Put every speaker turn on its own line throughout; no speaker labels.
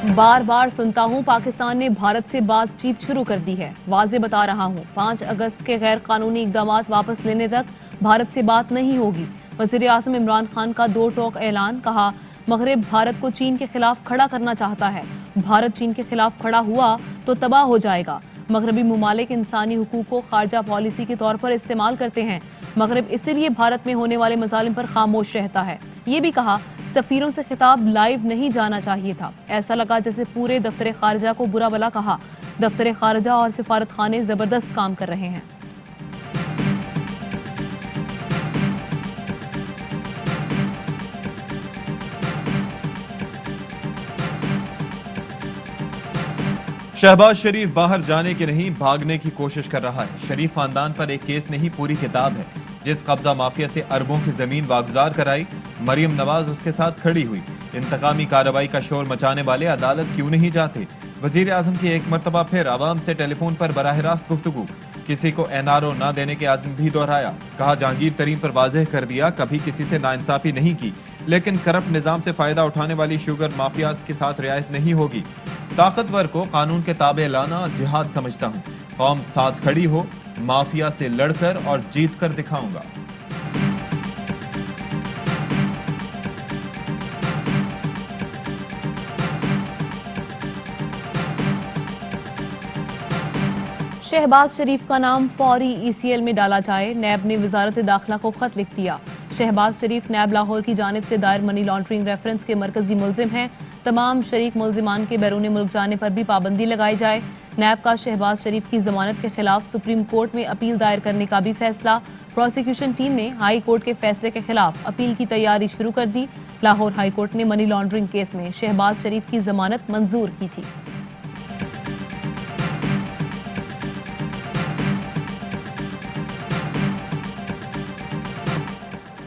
बार बार सुनता हूं पाकिस्तान ने भारत से बातचीत शुरू कर दी है। वाजे बता रहा हूं 5 अगस्त के गैर कानूनी इकदाम वापस लेने तक भारत से बात नहीं होगी। वज़ीर आज़म इमरान खान का 2 टोक ऐलान। कहा, मगरिब भारत को चीन के खिलाफ खड़ा करना चाहता है। भारत चीन के खिलाफ खड़ा हुआ तो तबाह हो जाएगा। मगरबी मुमालिक इंसानी हुकूक को खारजा पॉलिसी के तौर पर इस्तेमाल करते हैं। मगरिब इसीलिए भारत में होने वाले मजालिम पर खामोश रहता है। ये भी कहा, सफीरों से खिताब लाइव नहीं जाना चाहिए था। ऐसा लगा जैसे पूरे दफ्तर खारजा को बुरा भला कहा। दफ्तर खारजा और सिफारत खाने जबरदस्त काम कर रहे हैं।
शहबाज शरीफ बाहर जाने की नहीं, भागने की कोशिश कर रहा है। शरीफ खानदान पर एक केस नहीं, पूरी किताब है। जिस कब्जा माफिया से अरबों की जमीन वागुजार कराई, मरियम नवाज उसके साथ खड़ी हुई। इंतकामी कार्रवाई का शोर मचाने वाले अदालत क्यों नहीं जाते? वजीर आजम की एक मरतबा फिर आवाम से टेलीफोन पर बराह रास्त गुफ्तगू। किसी को एनआरओ न देने के आज़म भी दोहराया। कहा, जहांगीर तरीन पर वाज़ेह कर दिया, कभी किसी से नाइंसाफी नहीं की, लेकिन करप्ट निजाम से फायदा उठाने वाली शुगर माफियाज के साथ रियायत नहीं होगी। ताकतवर को कानून के ताबे लाना जिहाद समझता हूँ। कौम साथ खड़ी हो, माफिया से लड़कर और जीत कर दिखाऊंगा।
शहबाज शरीफ का नाम फौरी ECL में डाला जाए। नैब ने वजारत दाखिला को खत लिख दिया। शहबाज शरीफ नैब लाहौर की जानिब से दायर मनी लॉन्ड्रिंग रेफरेंस के मरकजी मुल्जिम हैं। तमाम शरीक मुल्जिमान के बैरून मुल्क जाने पर भी पाबंदी लगाई जाए। नैब का शहबाज शरीफ की जमानत के खिलाफ सुप्रीम कोर्ट में अपील दायर करने का भी फैसला। प्रोसिक्यूशन टीम ने हाई कोर्ट के फैसले के खिलाफ अपील की तैयारी शुरू कर दी। लाहौर हाई कोर्ट ने मनी लॉन्ड्रिंग केस में शहबाज शरीफ की जमानत मंजूर की थी।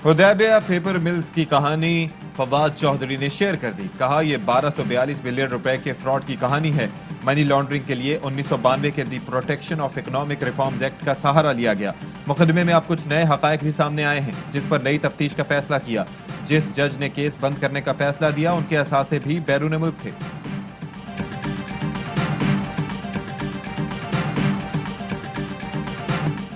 हुदैबिया पेपर मिल्स की कहानी फवाद चौधरी ने शेयर कर दी। कहा, यह 1242 बिलियन रुपए के फ्रॉड की कहानी है। मनी लॉन्ड्रिंग के लिए 1992 के दी protection of economic reforms act का सहारा लिया गया। मुकदमे में अब कुछ नए हकायक भी सामने आए हैं, जिस पर नई तफ्तीश का फैसला किया। जिस जज ने केस बंद करने का फैसला दिया, उनके असासे भी बैरून मुल्क थे।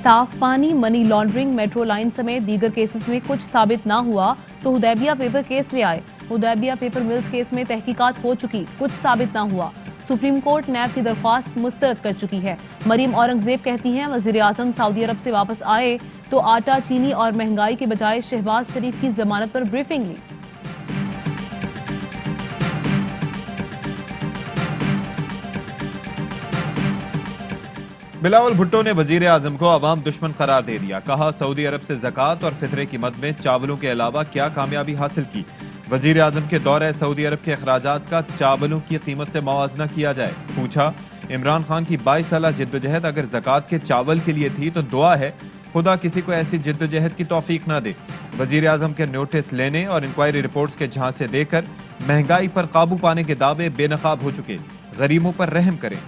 साफ पानी, मनी लॉन्ड्रिंग, मेट्रो लाइन समेत दीगर केसेस में कुछ साबित ना हुआ तो हुदैबिया पेपर केस ले आए। हुदैबिया पेपर मिल्स केस में तहकीकात हो चुकी, कुछ साबित ना हुआ। सुप्रीम कोर्ट नैब की दरख्वास्त मुस्तरद कर चुकी है। मरीम औरंगजेब कहती हैं, वजीर आजम सऊदी अरब से वापस आए तो आटा, चीनी और महंगाई के बजाय शहबाज शरीफ की जमानत पर ब्रीफिंग ली।
बिलावल भुट्टो ने वजीर आजम को अवाम दुश्मन करार दे दिया। कहा, सऊदी अरब से ज़कात और फितरे की मद में चावलों के अलावा क्या कामयाबी हासिल की? वजीर आजम के दौरे सऊदी अरब के अखराजात का चावलों की कीमत से मुआवजा किया जाए। पूछा, इमरान खान की 22 साल जिद्दोजहद अगर ज़कात के चावल के लिए थी तो दुआ है खुदा किसी को ऐसी जिद्दोजहद की तौफीक ना दे। वजीर आजम के नोटिस लेने और इंक्वायरी रिपोर्ट्स के झांसे देकर महंगाई पर काबू पाने के दावे बेनकाब हो चुके। गरीबों पर रहम करें।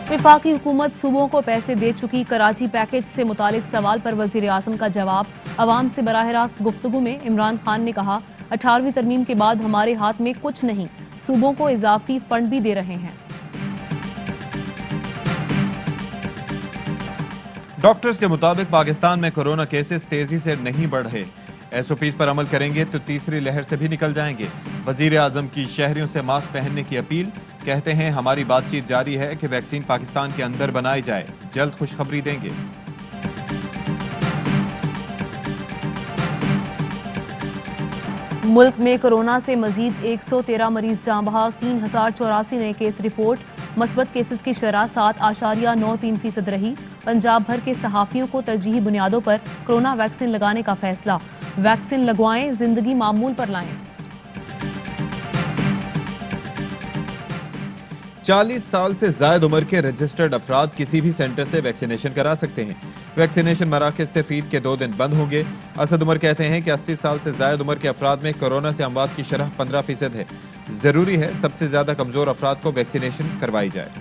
विफाकी हुकूमत सूबों को पैसे दे चुकी। कराची पैकेज से मुतालिक सवाल पर वजीर आजम का जवाब। अवाम से बराह रास्त गुफ्तगू में इमरान खान ने कहा, 18वीं तरमीम के बाद हमारे हाथ में कुछ नहीं, सूबों को इजाफी फंड भी दे रहे हैं।
डॉक्टर्स के मुताबिक पाकिस्तान में कोरोना केसेस तेजी से नहीं बढ़ रहे। SOPs पर अमल करेंगे तो तीसरी लहर से भी निकल जाएंगे। वजीर आजम की शहरियों से मास्क पहनने की अपील। कहते हैं, हमारी बातचीत जारी है कि वैक्सीन पाकिस्तान के अंदर बनाई जाए, जल्द खुशखबरी देंगे।
मुल्क में कोरोना से मजीद 113 मरीज जाँ बहक, 3084 नए केस रिपोर्ट। मस्बत केसेस की शरह 7.93% रही। पंजाब भर के सहाफियों को तरजीही बुनियादों पर कोरोना वैक्सीन लगाने का फैसला। वैक्सीन लगवाएं, जिंदगी मामूल पर लाएं।
40 साल से ज्यादा उम्र के रजिस्टर्ड अफराद किसी भी सेंटर से वैक्सीनेशन करा सकते हैं। वैक्सीनेशन मराकज सिर्फ ईद के 2 दिन बंद होंगे। असद उमर कहते हैं कि 80 साल से ज्यादा उम्र के अफराद में कोरोना से अमवात की शरह 15% है। जरूरी है सबसे ज्यादा कमजोर अफराद को वैक्सीनेशन करवाई जाए।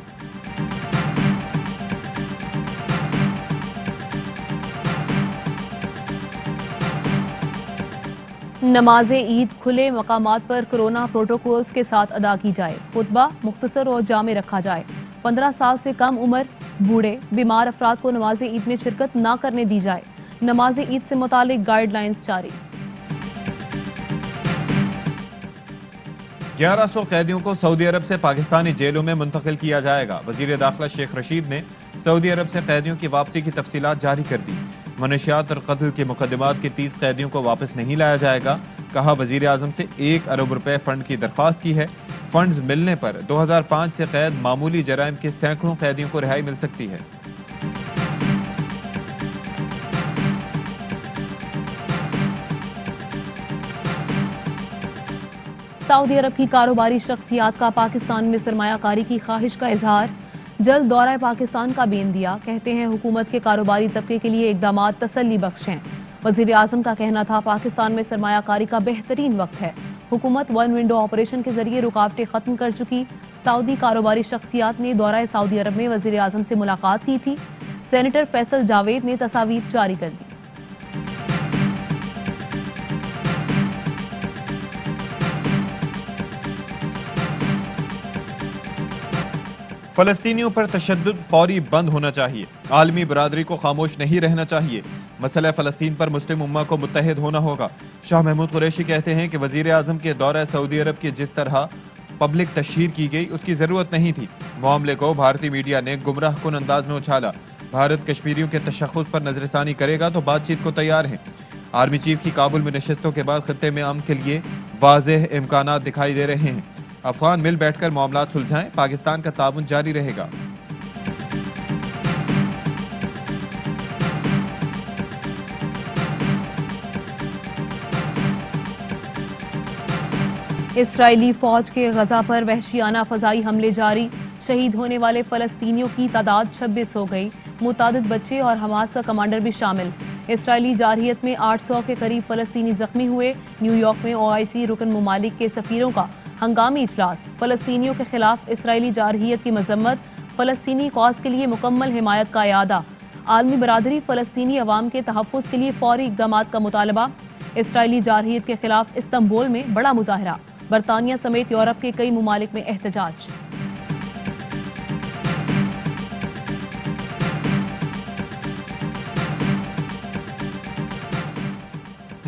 नमाज ईद खुले मकामात पर कोरोना प्रोटोकॉल्स के साथ अदा की जाए। खुतबा मुख्तसर और जामे रखा जाए। 15 साल से कम उम्र, बूढ़े, बीमार अफराद को नमाज ईद में शिरकत न करने दी जाए। नमाज ईद से मुतालिक गाइडलाइंस जारी।
1100 कैदियों को सऊदी अरब से पाकिस्तानी जेलों में मुंतकिल किया जाएगा। वजीर दाखिला शेख रशीद ने सऊदी अरब से कैदियों की वापसी की तफसीलात जारी कर दी। मनशियात और कत्ल के मुकदमात के 30 कैदियों को वापस नहीं लाया जाएगा। कहा, वजीर आजम से 1 अरब रुपए फंड की दरख्वास्त की है। फंड्स मिलने पर 2005 से कैद मामूली जराइम के सैकड़ों कैदियों को रिहाई मिल सकती है।
सऊदी अरब की कारोबारी शख्सियात का पाकिस्तान में सरमायाकारी की ख्वाहिश का इजहार। जल्द दौरा पाकिस्तान का बेन दिया। कहते हैं हुकूमत के कारोबारी तबके के लिए इकदाम तसल्ली बख्श हैं। वजीर आजम का कहना था, पाकिस्तान में सरमायाकारी का बेहतरीन वक्त है। हुकूमत वन विंडो ऑपरेशन के जरिए रुकावटें खत्म कर चुकी। सऊदी कारोबारी शख्सियात ने दौरा सऊदी अरब में वजीर आजम से मुलाकात की थी। सेनेटर फैसल जावेद ने तस्वीर जारी कर दी।
फलस्तीनियों पर तशद्दुद फौरी बंद होना चाहिए। आलमी बरादरी को खामोश नहीं रहना चाहिए। मसला फ़लस्तीन पर मुस्लिम उम्मा को मुत्तहिद होना होगा। शाह महमूद कुरैशी कहते हैं कि वजीर आजम के दौरा सऊदी अरब की जिस तरह पब्लिक तशहीर की गई, उसकी ज़रूरत नहीं थी। मामले को भारतीय मीडिया ने गुमराह कुन अंदाज में उछाला। भारत कश्मीरियों के तशख़्ख़ुस पर नजरसानी करेगा तो बातचीत को तैयार है। आर्मी चीफ की काबुल में नशस्तों के बाद खित्ते में अमन के लिए वाज़ेह इम्कानात दिखाई दे रहे हैं। अफगान मिल बैठकर मामलात सुलझाएं, पाकिस्तान का ताउन जारी रहेगा।
इसराइली फौज के गजा पर वहशियाना फजाई हमले जारी। शहीद होने वाले फलस्तीनियों की तादाद 26 हो गई। मुतादिद बच्चे और हमास का कमांडर भी शामिल। इसराइली जारहियत में 800 के करीब फलस्तीनी जख्मी हुए। न्यूयॉर्क में OIC रुकन मुमालिक के सफीरों का हंगामी इजलास। फलस्तीनियों के खिलाफ इसराइली जारहियत की मजम्मत। फलस्तीनी कौज के लिए मुकम्मल हिमायत का यादा। आलमी बरादरी फलस्तीनी अवाम के तहफ़्फ़ुज़ के लिए फौरी इक़दाम का मुतालबा। इसराइली जारहियत के खिलाफ इस्तंबुल में बड़ा मुजाहरा। बरतानिया समेत यूरोप के कई मुमालिक में एहतजाज।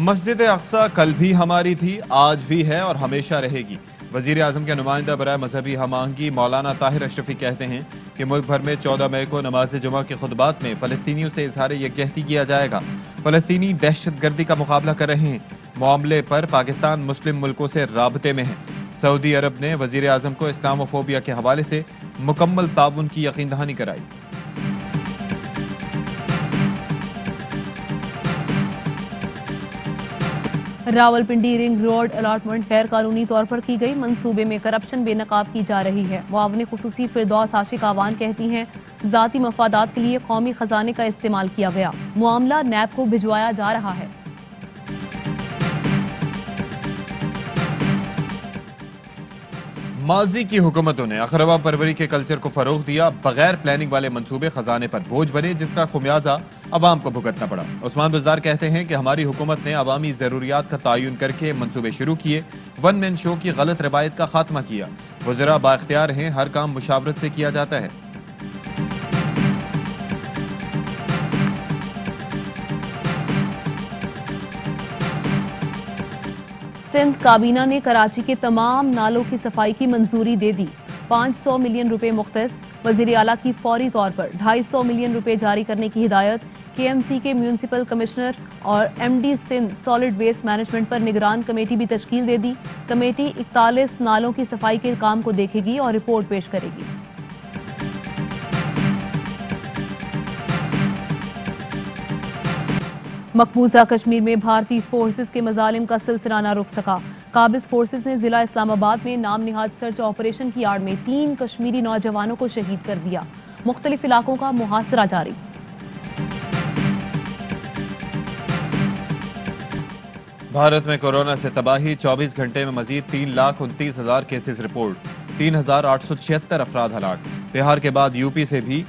मस्जिद अक्सा कल भी हमारी थी, आज भी है और हमेशा रहेगी। वजीर आजम के नुमाइंदा बराए मजहबी हम आहंगी मौलाना ताहिर अशरफी कहते हैं कि मुल्क भर में 14 मई को नमाज जुमा के खुतबात में फ़लस्तीनियों से इजहार यकजहती किया जाएगा। फ़लस्तीनी दहशतगर्दी का मुकाबला कर रहे हैं। मामले पर पाकिस्तान मुस्लिम मुल्कों से राबते में है। सऊदी अरब ने वजीर आजम को इस्लामोफोबिया के हवाले से मुकम्मल ताउन की यकीन दहानी कराई।
रावलपिंडी रिंग रोड अलॉटमेंट गैर कानूनी तौर पर की गई। मंसूबे में करप्शन बेनकाब की जा रही है। मुआवने खुसूसी फिरदौस आशिक आवान कहती हैं, जाती मफादात के लिए कौमी खजाने का इस्तेमाल किया गया। मामला नैब को भिजवाया जा रहा है।
माजी की हुकूमतों ने अखरवा परवरी के कल्चर को फरोग दिया। बगैर प्लानिंग वाले मंसूबे खजाने पर बोझ बने, जिसका खुमियाजा अवाम को भुगतना पड़ा। उस्मान बुज़दार कहते हैं कि हमारी हुकूमत ने अवामी ज़रूरियात का तयन करके मंसूबे शुरू किए। वन मैन शो की गलत रवायत का खात्मा किया। वज़रा बाख्तियार हैं, हर काम मुशावरत से किया जाता है।
सिंध काबीना ने कराची के तमाम नालों की सफाई की मंजूरी दे दी। 500 मिलियन रुपए मुख्तस। वजीर आला की फौरी तौर पर 250 मिलियन रुपए जारी करने की हिदायत। KMC के म्यूनिसिपल कमिश्नर और MD Sindh solid waste management पर निगरान कमेटी भी तश्कील दे दी। कमेटी 41 नालों की सफाई के काम को देखेगी और रिपोर्ट पेश करेगी। मकबूजा कश्मीर में भारतीय फोर्सेस के मजालिम का सिलसिला न रुक सका। काबिज फोर्सेस ने जिला इस्लामाबाद में नाम निहाद सर्च ऑपरेशन की आड़ में 3 कश्मीरी नौजवानों को शहीद कर दिया। मुख्तलिफ इलाकों का मुहासरा जारी।
भारत में कोरोना से तबाही। 24 घंटे में मजीद 3,29,000 केसेस रिपोर्ट। 3,876 अफराद हलाक। बिहार के बाद यूपी से भी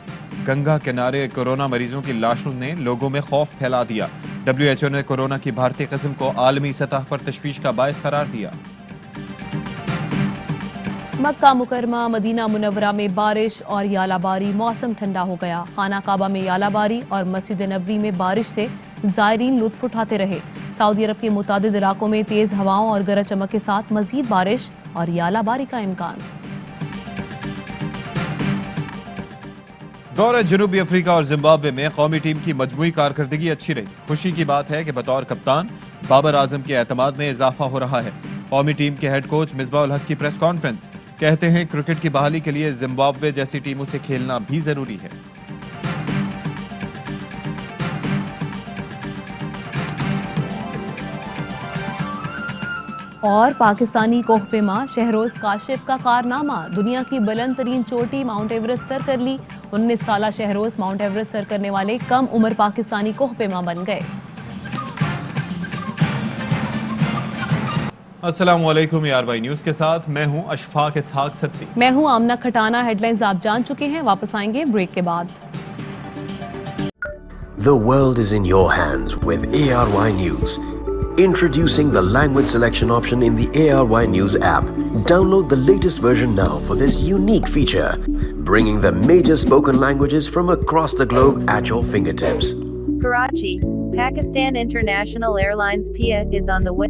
गंगा किनारे कोरोना मरीजों की लाशों ने लोगों में खौफ फैला दिया। WHO ने कोरोना की भारतीय किस्म को आलमी सतह पर तशवीश का बायस करार दिया।
मक्का मुकरमा मदीना मुनव्वरा में बारिश और यालाबारी, मौसम ठंडा हो गया। खाना काबा में यालाबारी और मस्जिद नबवी में बारिश से ज़ायरीन लुत्फ उठाते रहे। सऊदी अरब के मुतादिद इलाकों में तेज हवाओं और गरज चमक के साथ मजीद बारिश और यालाबारी का इम्कान।
दौरे जनूबी अफ्रीका और जिम्बाब्वे में कौमी टीम की मजमूई कारकर्दगी अच्छी रही। खुशी की बात है कि बतौर कप्तान बाबर आजम के एतमाद में इजाफा हो रहा है। कौमी टीम के हेड कोच मिसबाह उल हक की प्रेस कॉन्फ्रेंस, कहते हैं क्रिकेट की बहाली के लिए जिम्बाब्वे जैसी टीमों से खेलना भी जरूरी है।
और पाकिस्तानी कोहपेमा शहरोज काशिफ का कारनामा, दुनिया की बुलंद तरीन चोटी माउंट एवरेस्ट सर कर ली। 19 साला शहरोज माउंट एवरेस्ट सर करने वाले कम उम्र पाकिस्तानी कोहपेमा बन गए।
अस्सलाम वालेकुम यारवाई न्यूज के साथ मैं हूं अशफाक इसहाक सत्ती।
मैं हूं आमना खटाना। हेडलाइंस आप जान चुके हैं, वापस आएंगे ब्रेक के बाद।
The world is in your hands with ARY News. Introducing the language selection option in the ARY News app. Download the latest version now for this unique feature, bringing the major spoken languages from across the globe at your fingertips.
Karachi, Pakistan International Airlines PIA is on the way.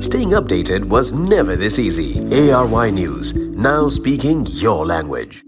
Staying updated was never this easy. ARY News, now speaking your language.